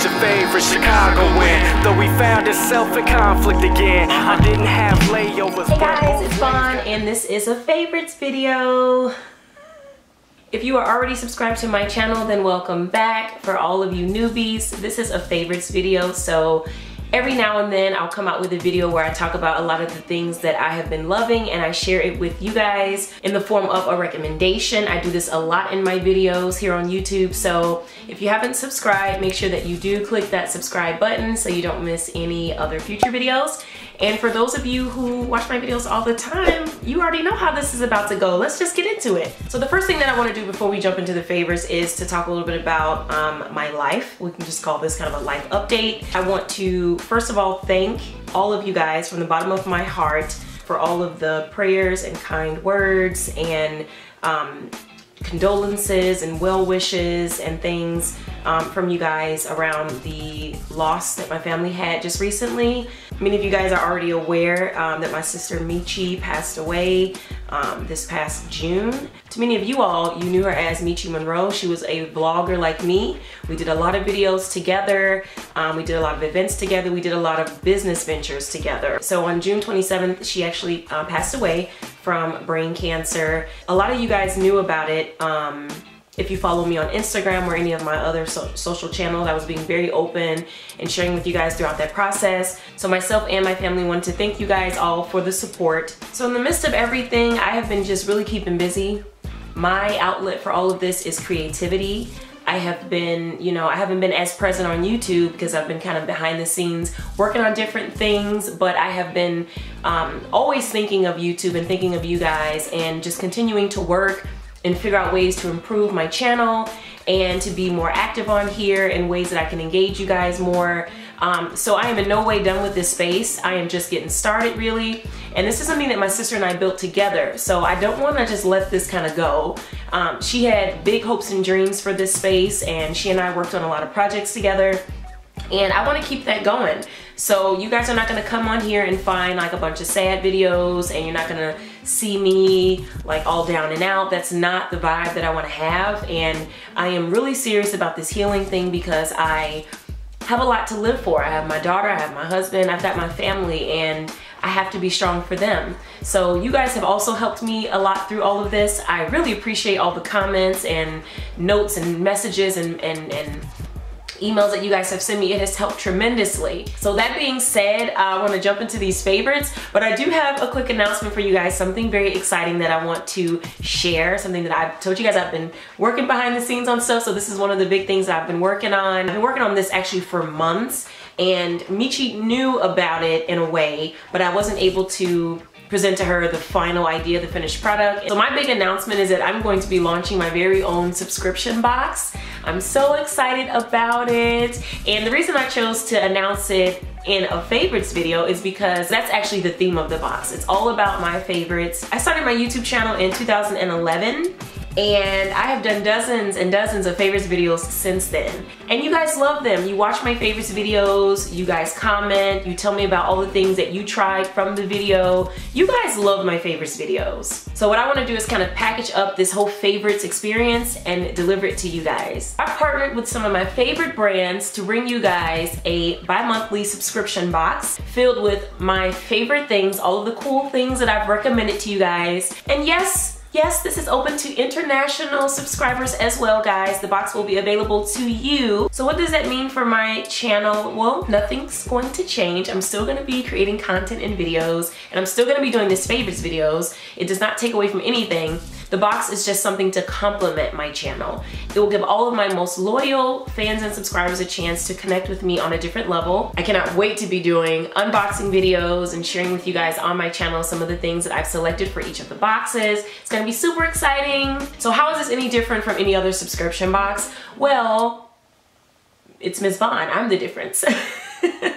your favorite Chicagoan. Though we found itself in conflict again, I didn't have layovers. Hey guys, it's Vaughn, and this is a favorites video. If you are already subscribed to my channel, then welcome back. For all of you newbies, this is a favorites video, so every now and then I'll come out with a video where I talk about a lot of the things that I have been loving and I share it with you guys in the form of a recommendation. I do this a lot in my videos here on YouTube, so if you haven't subscribed, make sure that you do click that subscribe button so you don't miss any other future videos. And for those of you who watch my videos all the time, you already know how this is about to go. Let's just get into it. So the first thing that I want to do before we jump into the favors is to talk a little bit about my life. We can just call this kind of a life update. I want to first of all thank all of you guys from the bottom of my heart for all of the prayers and kind words and condolences and well wishes and things from you guys around the loss that my family had just recently. Many of you guys are already aware that my sister Michi passed away this past June. To many of you all, you knew her as Michi Monroe. She was a vlogger like me. We did a lot of videos together. We did a lot of events together. We did a lot of business ventures together. So on June 27th, she actually passed away from brain cancer. A lot of you guys knew about it. If you follow me on Instagram or any of my other social channels, I was being very open and sharing with you guys throughout that process. So myself and my family wanted to thank you guys all for the support. So in the midst of everything, I have been just really keeping busy. My outlet for all of this is creativity. I have been, I haven't been as present on YouTube because I've been kind of behind the scenes working on different things, but I have been always thinking of YouTube and thinking of you guys and just continuing to work and figure out ways to improve my channel and to be more active on here in ways that I can engage you guys more. So I am in no way done with this space. I am just getting started really. And this is something that my sister and I built together. So I don't want to just let this kind of go. She had big hopes and dreams for this space and she and I worked on a lot of projects together. And I want to keep that going. So you guys are not going to come on here and find like a bunch of sad videos and you're not going to see me like all down and out. That's not the vibe that I want to have. And I am really serious about this healing thing because I have a lot to live for. I have my daughter, I have my husband, I've got my family, and I have to be strong for them. So you guys have also helped me a lot through all of this. I really appreciate all the comments and notes and messages and emails that you guys have sent me. It has helped tremendously. So that being said, I want to jump into these favorites, but I do have a quick announcement for you guys, something very exciting that I want to share, something that I've told you guys I've been working behind the scenes on stuff, so this is one of the big things that I've been working on. I've been working on this actually for months, and Michi knew about it in a way, but I wasn't able to present to her the final idea, the finished product. So my big announcement is that I'm going to be launching my very own subscription box. I'm so excited about it. And the reason I chose to announce it in a favorites video is because that's actually the theme of the box. It's all about my favorites. I started my YouTube channel in 2011. And I have done dozens and dozens of favorites videos since then. And you guys love them. You watch my favorites videos, you guys comment, you tell me about all the things that you tried from the video. You guys love my favorites videos. So what I wanna do is kind of package up this whole favorites experience and deliver it to you guys. I partnered with some of my favorite brands to bring you guys a bi-monthly subscription box filled with my favorite things, all of the cool things that I've recommended to you guys. And yes, this is open to international subscribers as well, guys. The box will be available to you. So what does that mean for my channel? Well, nothing's going to change. I'm still gonna be creating content and videos, and I'm still gonna be doing this favorites videos. It does not take away from anything. The box is just something to complement my channel. It will give all of my most loyal fans and subscribers a chance to connect with me on a different level. I cannot wait to be doing unboxing videos and sharing with you guys on my channel some of the things that I've selected for each of the boxes. It's gonna be super exciting. So how is this any different from any other subscription box? Well, it's Ms. Vaughn. I'm the difference.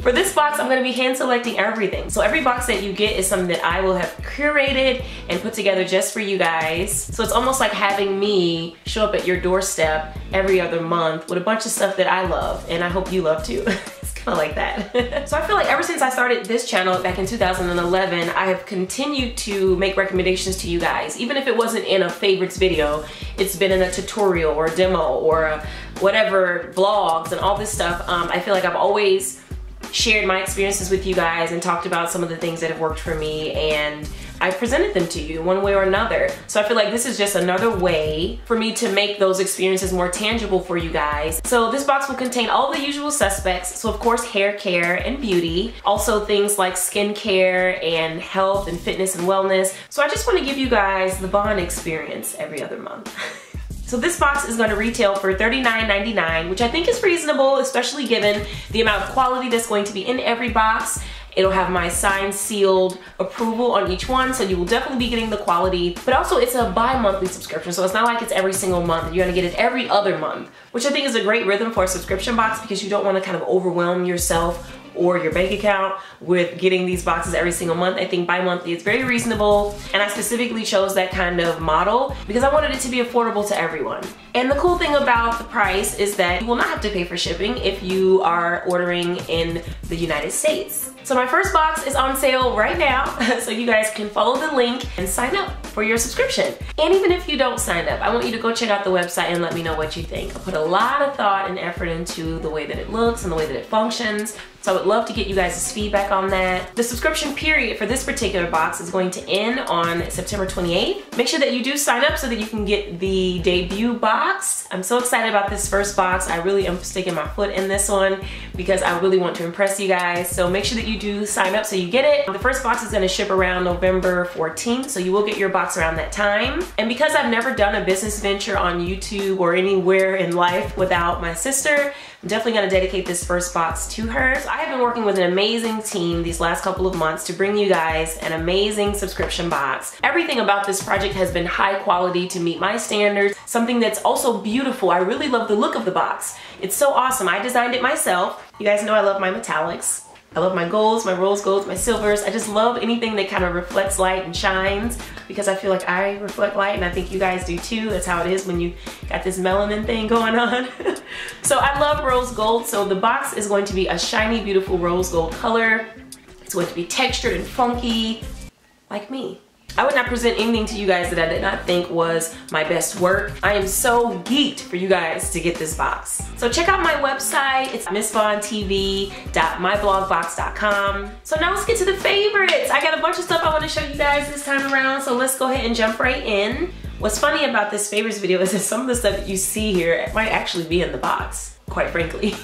For this box, I'm going to be hand selecting everything. So every box that you get is something that I will have curated and put together just for you guys. So it's almost like having me show up at your doorstep every other month with a bunch of stuff that I love and I hope you love too. It's smell like that. So I feel like ever since I started this channel back in 2011, I have continued to make recommendations to you guys. Even if it wasn't in a favorites video, it's been in a tutorial or a demo or a whatever, vlogs and all this stuff. I feel like I've always shared my experiences with you guys and talked about some of the things that have worked for me, and I presented them to you one way or another. So I feel like this is just another way for me to make those experiences more tangible for you guys. So this box will contain all the usual suspects. So of course, hair care and beauty. Also things like skincare and health and fitness and wellness. So I just want to give you guys the Bond experience every other month. So this box is going to retail for $39.99, which I think is reasonable, especially given the amount of quality that's going to be in every box. It'll have my signed, sealed approval on each one, so you will definitely be getting the quality. But also, it's a bi-monthly subscription, so it's not like it's every single month. You're gonna get it every other month, which I think is a great rhythm for a subscription box because you don't want to kind of overwhelm yourself or your bank account with getting these boxes every single month. I think bi-monthly is very reasonable, and I specifically chose that kind of model because I wanted it to be affordable to everyone. And the cool thing about the price is that you will not have to pay for shipping if you are ordering in the United States. So my first box is on sale right now, so you guys can follow the link and sign up for your subscription. And even if you don't sign up, I want you to go check out the website and let me know what you think. I put a lot of thought and effort into the way that it looks and the way that it functions, so I would love to get you guys' feedback on that. The subscription period for this particular box is going to end on September 28th. Make sure that you do sign up so that you can get the debut box. I'm so excited about this first box. I really am sticking my foot in this one because I really want to impress you guys. So make sure that you do sign up so you get it. The first box is gonna ship around November 14th, so you will get your box around that time. And because I've never done a business venture on YouTube or anywhere in life without my sister, I'm definitely gonna dedicate this first box to her. So I have been working with an amazing team these last couple of months to bring you guys an amazing subscription box. Everything about this project has been high quality to meet my standards, something that's also beautiful. I really love the look of the box. It's so awesome. I designed it myself. You guys know I love my metallics. I love my golds, my rose golds, my silvers. I just love anything that kind of reflects light and shines because I feel like I reflect light and I think you guys do too. That's how it is when you got this melanin thing going on. So I love rose gold. So the box is going to be a shiny, beautiful rose gold color. It's going to be textured and funky, like me. I would not present anything to you guys that I did not think was my best work. I am so geeked for you guys to get this box. So check out my website. It's MsVaughnTV.myblogbox.com. So now let's get to the favorites. I got a bunch of stuff I want to show you guys this time around, so let's go ahead and jump right in. What's funny about this favorites video is that some of the stuff that you see here might actually be in the box, quite frankly.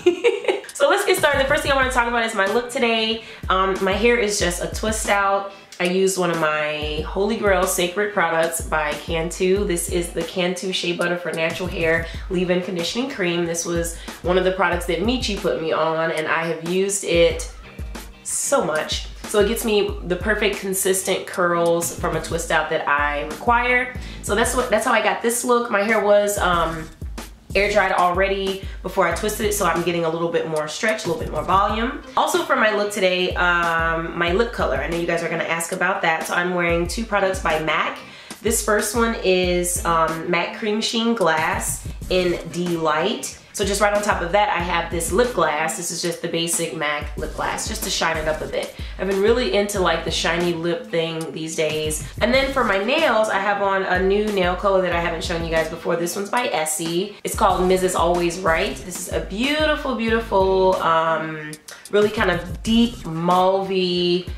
So let's get started. The first thing I want to talk about is my look today. My hair is just a twist out. I used one of my Holy Grail Sacred products by Cantu. This is the Cantu Shea Butter for Natural Hair Leave-In Conditioning Cream. This was one of the products that Michi put me on, and I have used it so much. So it gets me the perfect consistent curls from a twist out that I require. So that's how I got this look. My hair was air dried already before I twisted it, so I'm getting a little bit more stretch, a little bit more volume. Also for my look today, my lip color. I know you guys are gonna ask about that. So I'm wearing two products by MAC. This first one is MAC Cremesheen Glass in Deelight. So just right on top of that, I have this lip glass. This is just the basic MAC lip glass, just to shine it up a bit. I've been really into like the shiny lip thing these days. And then for my nails, I have on a new nail color that I haven't shown you guys before. This one's by Essie. It's called Mrs. Always Right. This is a beautiful, beautiful, really kind of deep mauvey,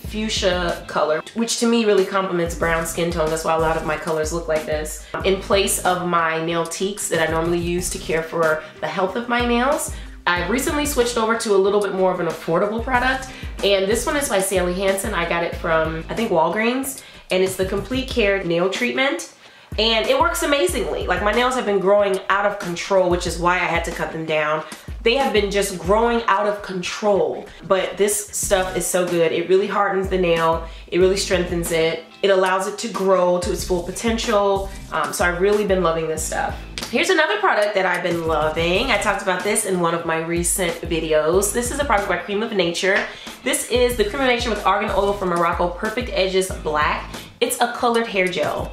fuchsia color, which to me really complements brown skin tone. That's why a lot of my colors look like this. In place of my nail tiques that I normally use to care for the health of my nails, I've recently switched over to a little bit more of an affordable product, and this one is by Hansen. I got it from, I think, Walgreens, and it's the Complete Care Nail Treatment. And it works amazingly. Like, my nails have been growing out of control, which is why I had to cut them down. They have been just growing out of control. But this stuff is so good. It really hardens the nail. It really strengthens it. It allows it to grow to its full potential. So I've really been loving this stuff. Here's another product that I've been loving. I talked about this in one of my recent videos. This is a product by Creme of Nature. This is the Creme of Nature with Argan Oil from Morocco Perfect Edges Black. It's a colored hair gel.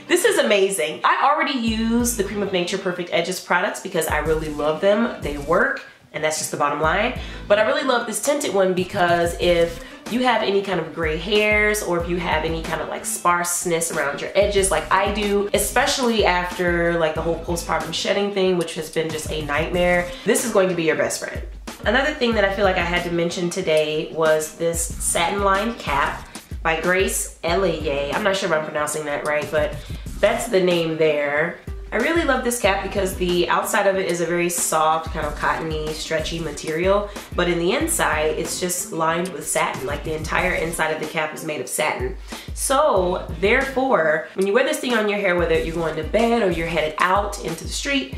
This is amazing. I already use the Creme of Nature Perfect Edges products because I really love them. They work. and that's just the bottom line. But I really love this tinted one because if you have any kind of gray hairs or if you have any kind of like sparseness around your edges like I do, especially after like the whole postpartum shedding thing, which has been just a nightmare, this is going to be your best friend. Another thing that I feel like I had to mention today was this satin lined cap by Eleyae. I'm not sure if I'm pronouncing that right, but that's the name there. I really love this cap because the outside of it is a very soft, kind of cottony, stretchy material, but in the inside, it's just lined with satin. Like the entire inside of the cap is made of satin. So therefore, when you wear this thing on your hair, whether you're going to bed or you're headed out into the street,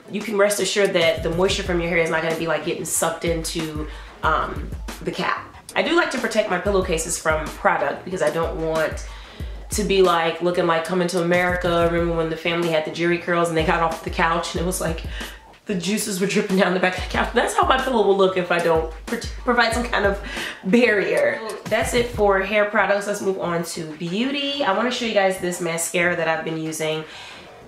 you can rest assured that the moisture from your hair is not gonna be like getting sucked into the cap. I do like to protect my pillowcases from product because I don't want to be like looking like Coming to America. Remember when the family had the jerry curls and they got off the couch and it was like the juices were dripping down the back of the couch? That's how my pillow will look if I don't provide some kind of barrier. That's it for hair products. Let's move on to beauty. I want to show you guys this mascara that I've been using.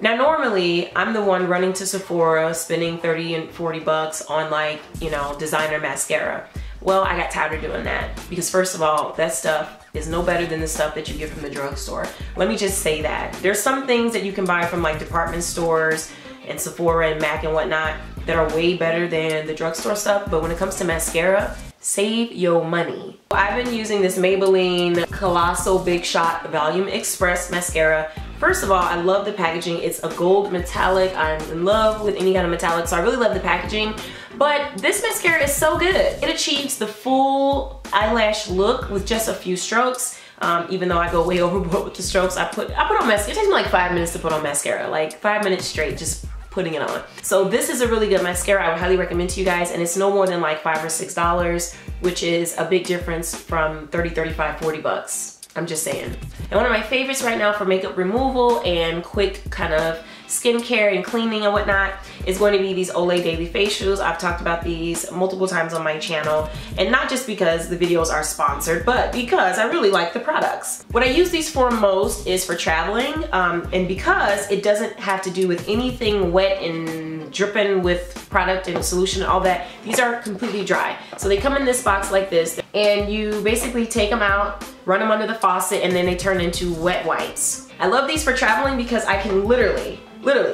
Now normally I'm the one running to Sephora spending 30 and 40 bucks on like, you know, designer mascara. Well, I got tired of doing that because first of all, that stuff is no better than the stuff that you get from the drugstore. Let me just say that. There's some things that you can buy from like department stores and Sephora and MAC and whatnot that are way better than the drugstore stuff, but when it comes to mascara, save your money. I've been using this Maybeline Colossal Big Shot Volume Express mascara. First of all, I love the packaging. It's a gold metallic. I'm in love with any kind of metallic, so I really love the packaging. But this mascara is so good. It achieves the full eyelash look with just a few strokes. Even though I go way overboard with the strokes, I put on mascara. It takes me like 5 minutes to put on mascara, like 5 minutes straight, just putting it on. So this is a really good mascara. I would highly recommend to you guys, and it's no more than like $5 or $6, which is a big difference from 30, 35, 40 bucks. I'm just saying. And one of my favorites right now for makeup removal and quick kind of skincare and cleaning and whatnot is going to be these Olay daily facials. I've talked about these multiple times on my channel, and not just because the videos are sponsored, but because I really like the products. What I use these for most is for traveling, and because it doesn't have to do with anything wet and dripping with product and solution and all that, these are completely dry. So they come in this box like this, and you basically take them out, run them under the faucet, and then they turn into wet wipes. I love these for traveling because I can literally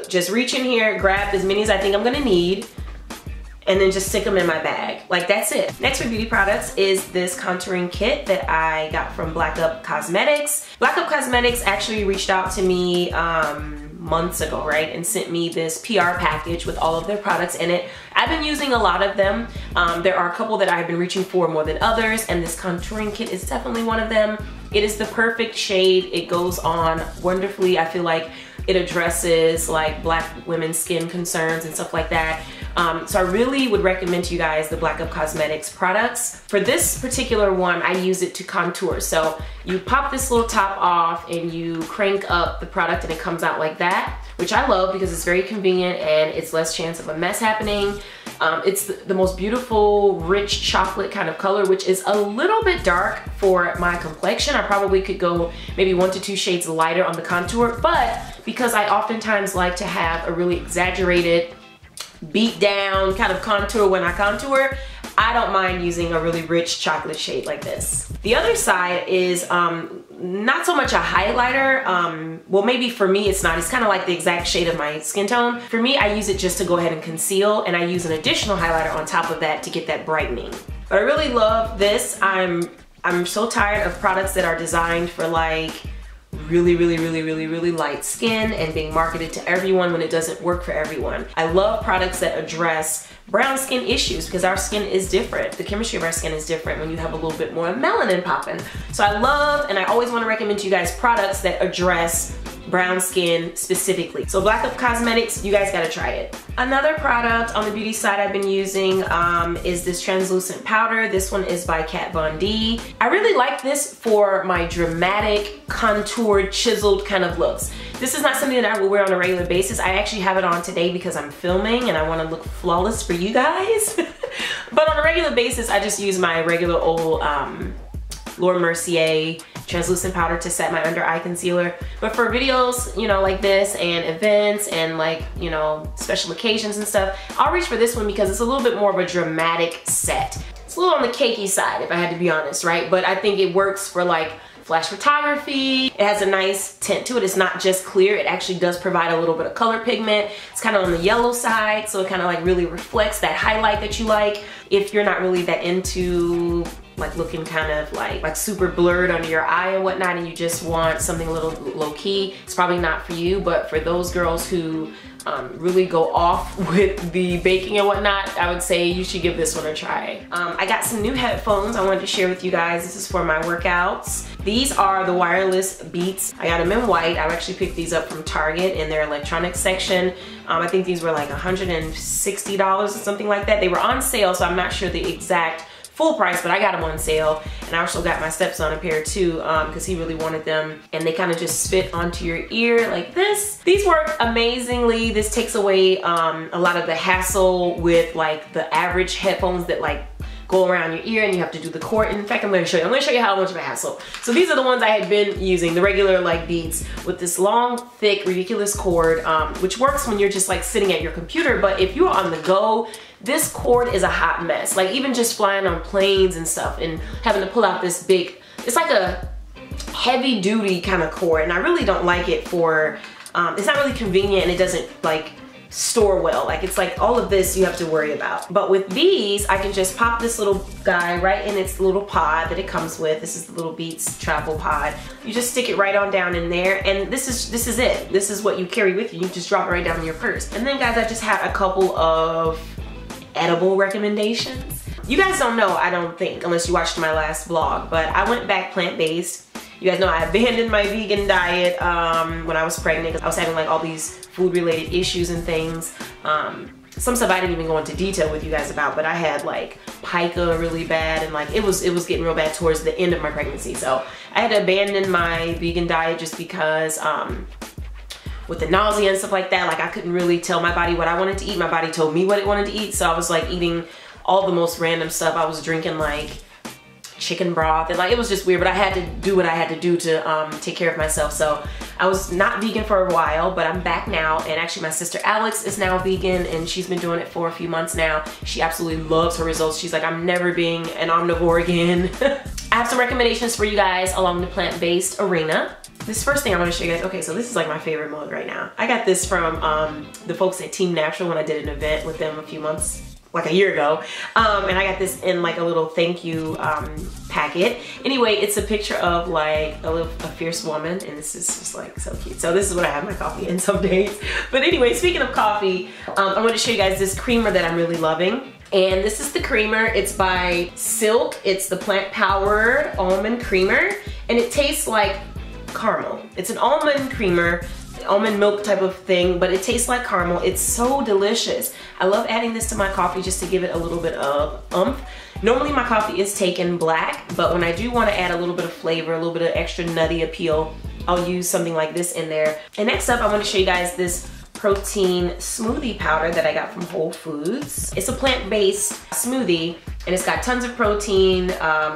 just reach in here, grab as many as I think I'm gonna need, and then just stick them in my bag. Like, that's it. Next for beauty products is this contouring kit that I got from Black Up Cosmetics. Black Up Cosmetics actually reached out to me months ago, right, and sent me this PR package with all of their products in it. I've been using a lot of them. There are a couple that I've been reaching for more than others, and this contouring kit is definitely one of them. It is the perfect shade. It goes on wonderfully. I feel like it addresses like Black women's skin concerns and stuff like that. So I really would recommend to you guys the Black Up Cosmetics products. For this particular one, I use it to contour. So you pop this little top off and you crank up the product and it comes out like that, which I love because it's very convenient and it's less chance of a mess happening. It's the most beautiful, rich chocolate kind of color, which is a little bit dark for my complexion. I probably could go maybe 1 to 2 shades lighter on the contour, but because I oftentimes like to have a really exaggerated, beat down kind of contour when I contour, I don't mind using a really rich chocolate shade like this. The other side is not so much a highlighter. Well, maybe for me it's not. It's kind of like the exact shade of my skin tone. For me, I use it just to go ahead and conceal, and I use an additional highlighter on top of that to get that brightening. But I really love this. I'm so tired of products that are designed for like really light skin and being marketed to everyone when it doesn't work for everyone. I love products that address brown skin issues because our skin is different. The chemistry of our skin is different when you have a little bit more melanin popping. So I love, and I always want to recommend to you guys products that address brown skin specifically. So Black Up Cosmetics, you guys gotta try it. Another product on the beauty side I've been using is this translucent powder. This one is by Kat Von D. I really like this for my dramatic, contoured, chiseled kind of looks. This is not something that I will wear on a regular basis. I actually have it on today because I'm filming and I want to look flawless for you guys. But on a regular basis, I just use my regular old Laura Mercier translucent powder to set my under eye concealer. But for videos, you know, like this and events and like, you know, special occasions and stuff, I'll reach for this one because it's a little bit more of a dramatic set. It's a little on the cakey side, if I had to be honest, right? But I think it works for like flash photography. It has a nice tint to it. It's not just clear. It actually does provide a little bit of color pigment. It's kind of on the yellow side, so it kind of like really reflects that highlight that you like. If you're not really that into like looking kind of like super blurred under your eye and whatnot, and you just want something a little low-key, it's probably not for you. But for those girls who really go off with the baking and whatnot, I would say you should give this one a try. I got some new headphones I wanted to share with you guys. This is for my workouts. These are the wireless Beats. I got them in white. I actually picked these up from Target in their electronics section. I think these were like $160 or something like that. They were on sale, so I'm not sure the exact full price, but I got them on sale. And I also got my stepson a pair too, because he really wanted them. And they kind of just fit onto your ear like this. These work amazingly. This takes away a lot of the hassle with like the average headphones that like go around your ear and you have to do the cord. In fact, I'm gonna show you how much of a hassle. So these are the ones I had been using, the regular like Beats with this long, thick, ridiculous cord, which works when you're just like sitting at your computer. But if you're on the go, this cord is a hot mess. Like even just flying on planes and stuff and having to pull out this big, it's like a heavy duty kind of cord, and I really don't like it for, it's not really convenient, and it doesn't like store well. Like it's like all of this you have to worry about. But with these, I can just pop this little guy right in its little pod that it comes with. This is the little Beats travel pod. You just stick it right on down in there, and this is it. This is what you carry with you. You just drop it right down in your purse. And then guys, I just have a couple of edible recommendations. You guys don't know, I don't think, unless you watched my last vlog, but I went back plant-based. You guys know I abandoned my vegan diet when I was pregnant. I was having like all these food-related issues and things. Some stuff I didn't even go into detail with you guys about, but I had like pica really bad, and like it was getting real bad towards the end of my pregnancy. So I had to abandon my vegan diet just because with the nausea and stuff like that, like I couldn't really tell my body what I wanted to eat. My body told me what it wanted to eat. So I was like eating all the most random stuff. I was drinking like chicken broth, and like it was just weird, but I had to do what I had to do to take care of myself. So I was not vegan for a while, but I'm back now. And actually my sister Alex is now vegan, and she's been doing it for a few months now. She absolutely loves her results. She's like, I'm never being an omnivore again. I have some recommendations for you guys along the plant-based arena. This first thing I want to show you guys, okay, so this is like my favorite mug right now. I got this from the folks at Team Natural when I did an event with them a few months, like a year ago. And I got this in like a little thank you packet. Anyway, it's a picture of like a fierce woman, and this is just like so cute. So this is what I have my coffee in some days. But anyway, speaking of coffee, I want to show you guys this creamer that I'm really loving. And this is the creamer. It's by Silk. It's the plant powered almond creamer, and it tastes like caramel. It's an almond creamer, almond milk type of thing, but it tastes like caramel. It's so delicious. I love adding this to my coffee just to give it a little bit of oomph. Normally my coffee is taken black, but when I do want to add a little bit of flavor, a little bit of extra nutty appeal, I'll use something like this in there. And next up, I want to show you guys this protein smoothie powder that I got from Whole Foods. It's a plant-based smoothie, and it's got tons of protein.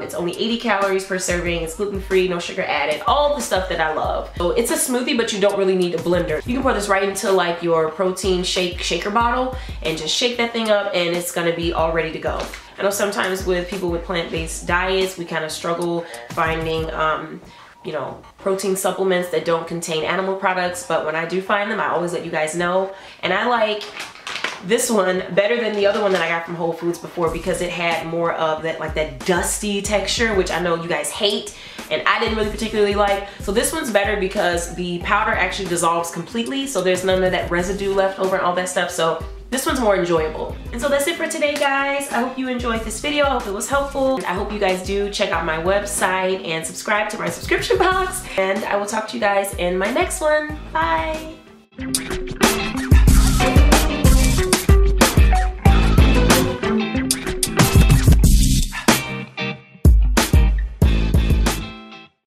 It's only 80 calories per serving. It's gluten-free, no sugar added, all the stuff that I love. So it's a smoothie, but you don't really need a blender. You can pour this right into like your protein shaker bottle and just shake that thing up, and it's gonna be all ready to go. I know sometimes with people with plant-based diets, we kind of struggle finding you know, protein supplements that don't contain animal products, but when I do find them, I always let you guys know. And I like this one better than the other one that I got from Whole Foods before, because it had more of that, like that dusty texture, which I know you guys hate and I didn't really particularly like. So this one's better because the powder actually dissolves completely, so there's none of that residue left over and all that stuff. So this one's more enjoyable. And so that's it for today, guys. I hope you enjoyed this video. I hope it was helpful. I hope you guys do check out my website and subscribe to my subscription box. And I will talk to you guys in my next one. Bye.